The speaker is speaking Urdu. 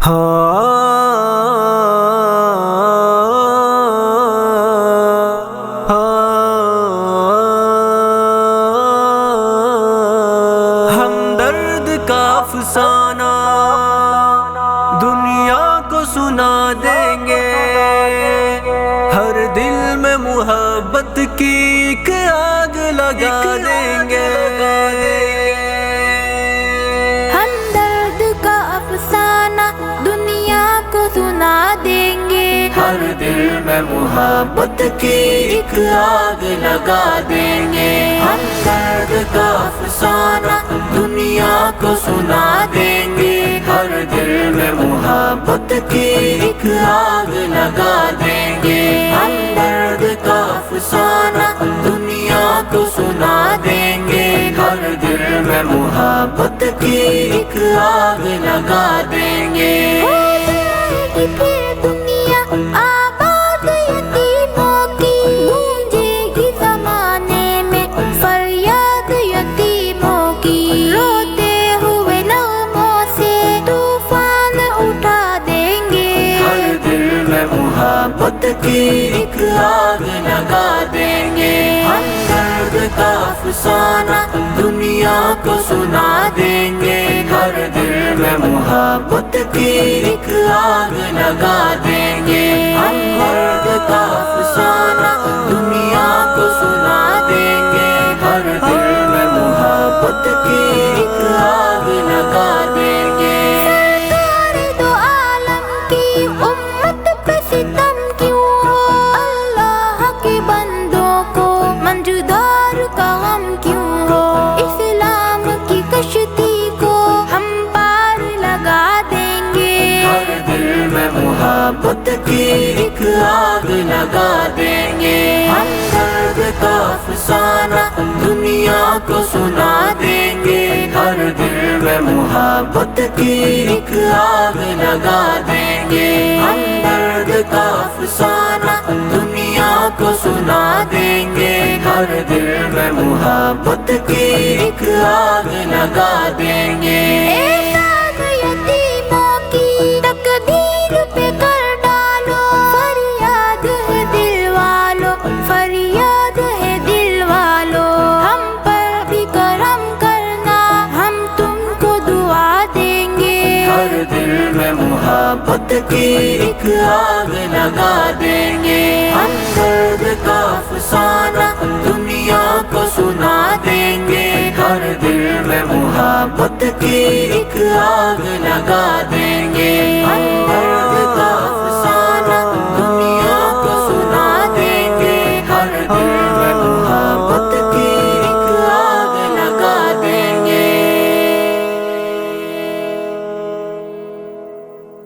ہمدرد کا افسانہ دنیا کو سنا دیں گے، ہر دل میں محبت کی ایک آگ لگا دیں گے۔ ہمدرد کا افسانہ دنیا کو سنا دیں گے، ہر دل میں محبت کی ایک آگ لگا دیں گے۔ ہمدرد کا افسانہ دنیا کو سنا دیں گے، ہر دل میں محبت کی ایک آگ لگا دیں گے۔ ہمدرد کا افسانہ دنیا کو سنا دیں گے، ہر دل میں محبت کی ایک آگ لگا دیں گے۔ پھر دنیا آباد یتیموں کی، گونجے گی زمانے میں فریاد یتیموں کی، روتے ہوئے نغموں سے طوفان اٹھا دیں گے۔ ہر دل میں محبت کی ایک آگ لگا دیں گے۔ ہمدرد کا افسانہ دنیا کو سنا دیں گے، ہر دل میں محبت کی ایک آگ لگا دیں گے۔ ہمدرد کا افسانہ دنیا کو سنا دیں گے، ہر دل میں محبت کی ایک آگ لگا دیں گے۔ سرکار دو عالم کی امت پہ ستم کیوں ہو، اللہ کے بندوں کو منجدار کا غم کیوں ہو، اسلام کی کشتی کو ہم پار لگا دیں گے۔ ہر دل میں محبت کی ایک آگ لگا دیں گے۔ ہمدرد کا افسانہ دنیا کو سنا دیں گے، ہر دل میں محبت کی ایک آگ لگا دیں گے۔ ہمدرد کا افسانہ دنیا کو سنا دیں گے، ہر دل میں محبت کی ایک آگ لگا دیں گے۔ احسان یتیموں کی تقدیر پہ کر ڈالو، فریاد ہے دل والو، فریاد ہے دل والو، ہم پر بھی کرم کرنا، ہم تم کو دعا دیں گے۔ ہر دل میں محبت کی ایک آگ لگا دیں گے۔ ہمدرد کا افسانہ دنیا کو سنا دیں گے، ہر دل میں محبت کی ایک آگ لگا دیں گے۔